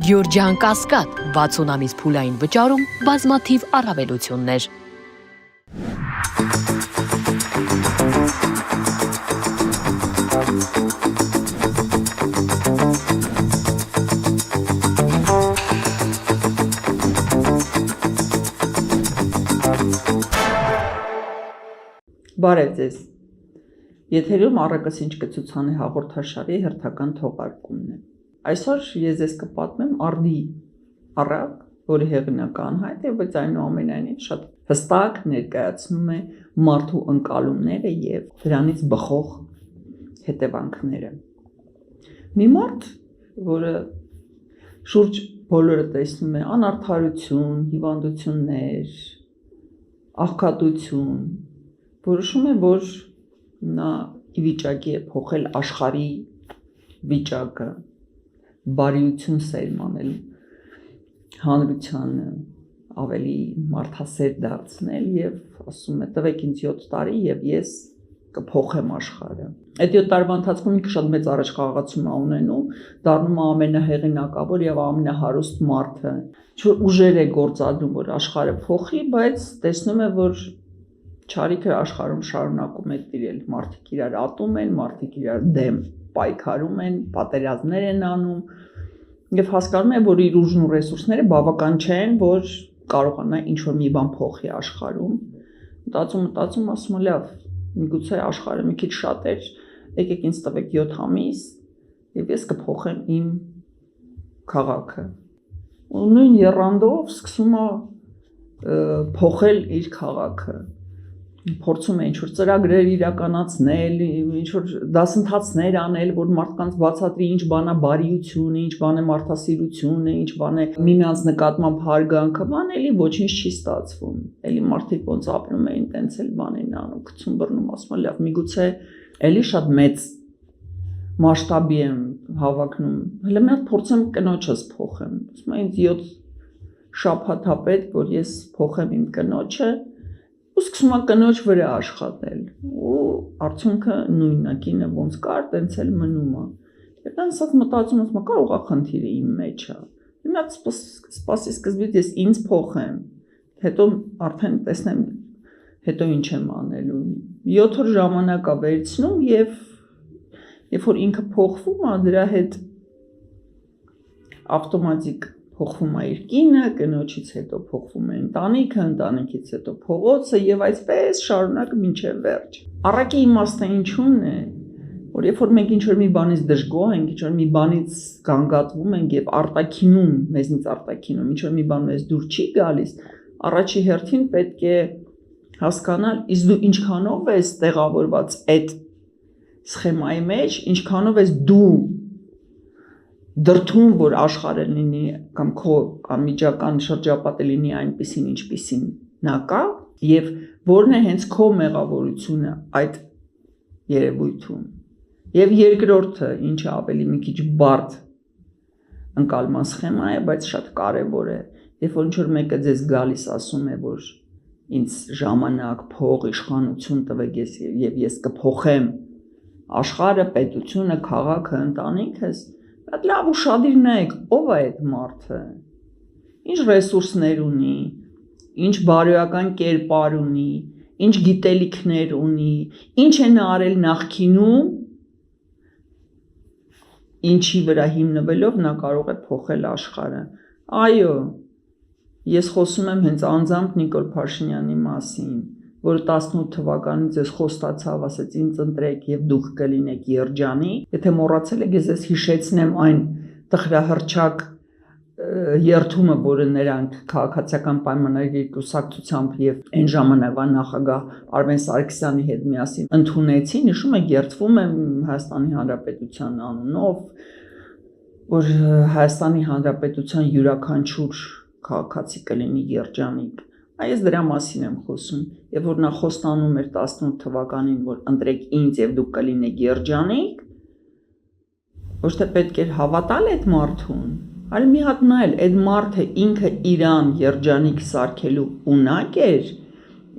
Գյորջյան Կասկադ 60 ամիս փուլային վճարում բազմաթիվ առավելություններ։ Բարև ձեզ։ Եթերում առակս ինչ կցուցանի հաղորդաշարի հերթական թողարկումն է։ Այսօր ես ձեզ կպատմեմ արդի առակ, որի հեղինակը անհայտ է, բայց այնուամենայնիվ շատ հստակ ներկայացնում է մարդու ընկալումները եւ դրանից բխող հետևանքները։ Մի մարդ, որը շուրջ բոլորը տեսնում է անարդարություն, հիվանդություններ, աղքատություն, որոշում է, որ նա ի վիճակի է փոխել աշխարհի վիճակը, բարիություն սերմանել, հանրությանը ավելի մարդասեր դարձնել եւ ասում է տվեք ինձ 7 տարի եւ ես կփոխեմ աշխարհը։ Այդ 7 տարվա ընթացքում ինքը շատ մեծ առաջխաղացում է ունենում, դառնում է ամենահեղինակավոր եւ ամենահարուստ մարդը։ Ուժեր է գործադրում, որ աշխարհը փոխի, բայց տեսնում է, որ չարիքը աշխարհում շարունակում է տիրել, մարդիկ իրար ատում են, մարդիկ իրար դեմ պայքարում են, պատերազմներ են անում եւ հասկանում է, որ իր ուժն ու ռեսուրսները բավական չեն, որ կարողանա ինչ-որ մի բան փոխի աշխարհում։ Մտածում, ասում է, լավ, միգուցե աշխարհը մի քիչ շատ էր, եկեք ինձ տվեք 7 ամիս եւ ես կփոխեմ իմ քաղաքը։ Ու նույն եռանդով սկսում է փոխել իր քաղաքը։ Փորձում է ինչ-որ ծրագրեր իրականացնել, ինչ-որ դասընթացներ անել, որ մարդկանց բացատրի ինչ բան է բարիությունը, ինչ բան է մարդասիրությունը, ինչ բան է միմյանց նկատմամբ հարգանքը, բան էլի ոչինչ չի ստացվում։ Էլի մարդիկ ոնց ապրում էին, տենց էլ բան են անում, գցում բռնում, ասում են, լավ, միգուցե էլի շատ մեծ մասշտաբի եմ հավակնում։ Հələ մի հատ փորձեմ կնոջս փոխեմ։ Ասում են, ինձ 7 շաբաթ է պետք, որ ես փոխեմ իմ կնոջը։ Ու սկսում է կնոջ վրա աշխատել ու արդյունքը նույնն է, կինը ոնց կար, տենց էլ մնում է։ Եվ նա ասած մտածում եմ, կարող է խնդիրը իմ մեջ է։ Մի հատ սպասի սկզբից ես ինձ փոխեմ, հետո արդեն տեսնեմ, հետո ինչ եմ անելու։ 7 օր ժամանակ է վերցնում եւ երբ որ ինքը փոխվում է, դրա հետ ավտոմատիկ փոխվում է իր կինը, կնոջից հետո փոխվում է ընտանիքը, ընտանիքից հետո փողոցը եւ այսպես շարունակ մինչեւ վերջ։ Առակի իմաստը ինչու՞ն է, որ երբ որ մենք ինչ-որ մի բանից դժգոհ ենք, ինչ-որ մի բանից գանգատվում ենք եւ արտաքինում, մեզնից արտաքինում, ինչ-որ մի բան մեզ դուր չի գալիս, առաջի հերթին պետք է հասկանալ, իսկ դու ինչքանով ես տեղավորված այդ սխեմայի մեջ, ինչքանով ես դու դրթում, որ աշխարհը լինի կամ քո անմիջական շրջապատը լինի այնպիսին, ինչպիսին նա կա, եւ որն է հենց քո մեղավորությունը այդ երևույթում։ Եվ երկրորդը, ինչը ավելի մի քիչ բարդ ընկալման սխեմա է, բայց շատ կարեւոր է, երբ որ ինչ-որ մեկը ձեզ գալիս ասում է, որ ինձ ժամանակ, փող, իշխանություն տվեք եւ ես կփոխեմ աշխարհը, պետությունը, քաղաքը, ընտանիքս, այդ լավ ուշադիր նայեք, ով է այդ մարդը, ինչ ռեսուրսներ ունի, ինչ բարոյական կերպար ունի, ինչ գիտելիքներ ունի, ինչ է նա արել նախկինում, ինչի վրա հիմնվելով նա կարող է փոխել աշխարհը։ Այո, ես խոսում եմ հենց անձամբ Նիկոլ Փաշինյանի մասին, որը 18 թվականին ձեզ խոստացավ, ասեց ինձ ընտրեք եւ դուք կլինեք երջանիկ։ Եթե մոռացել եք, ես ձեզ հիշեցնեմ այն տխրահռչակ երթումը, որը նրանք քաղաքացիական պայմանագրի կուսակցությամբ եւ այն ժամանակվա նախագահ Արմեն Սարգսյանի հետ միասին ընդունեցին, հիշում եք, երթվում եմ Հայաստանի Հանրապետության անունով, որ Հայաստանի Հանրապետության յուրաքանչյուր քաղաքացի կլինի երջանիկ։ Այս դրա մասին եմ խոսում, եւ որ նա խոստանում էր 18 թվականին, որ ընտրեք ինձ եւ դուք կլինեք երջանիկ, ոչ թե պետք էր հավատալ այդ մարդուն, այլ մի հատ նայել, այդ մարդը ինքը իրան երջանիկ սարքելու ունակ էր,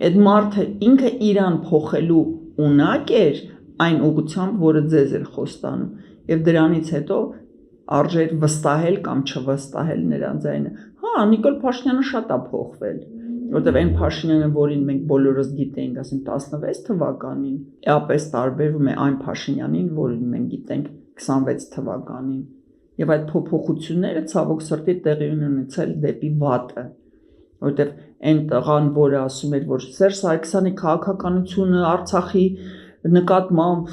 այդ մարդը ինքը իրան փոխելու ունակ էր այն ուղղությամբ, որը ձեզ էր խոստանում, եւ դրանից հետո արժեր վստահել կամ չվստահել նրան ձայնը։ Հա, Նիկոլ Փաշինյանը շատ է փոխվել, որտեղ այն Փաշինյանը, որին մենք բոլորս գիտենք, ասենք 16 թվականին, էապես տարբերվում է այն Փաշինյանին, որին մենք գիտենք 26 թվականին։ Եվ այդ փոփոխությունները ցավոք սրտի տեղի ունեցել դեպի վատը, որտեղ այն տղան, որը ասում էր, որ Սերժ Սարգսյանի քաղաքականությունը Արցախի նկատմամբ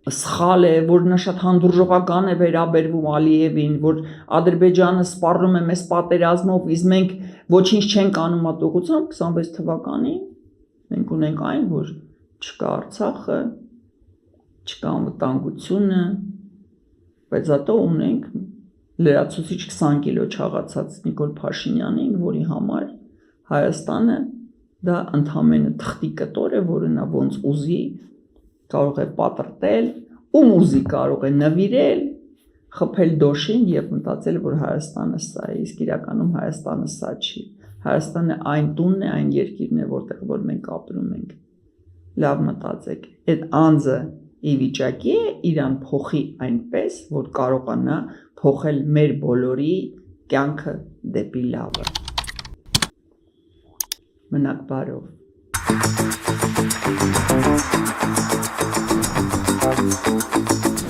սխալ է, որ նա շատ հանդուրժողական է վերաբերվում Ալիևին, որ Ադրբեջանը սպառնում է մեզ պատերազմով, իսկ մենք ոչինչ չենք անում այդ ուղղությամբ, 26 թվականին մենք ունենք այն, որ չկա Արցախը, չկա անվտանգությունը, բայց հետո ունենք լրացուցիչ 20 կիլո չաղացած Նիկոլ Փաշինյանին, որի համար Հայաստանը դա ընդհանրապես թղթի կտոր է, որը նա ոնց ուզի կարող է պատրտել, ում ուզի կարող է նվիրել, խփել դոշին եւ մտածել, որ Հայաստանը սա է, իսկ իրականում Հայաստանը սա չի։ Հայաստանը այն տունն է, այն երկիրն է, որտեղ որ մենք ապրում ենք։ Լավ մտածեք, այդ անձը ի վիճակի է իրան փոխի այնպես, որ կարողանա փոխել մեր բոլորի կյանքը դեպի լավը։ Մնաք բարով։ Thank you.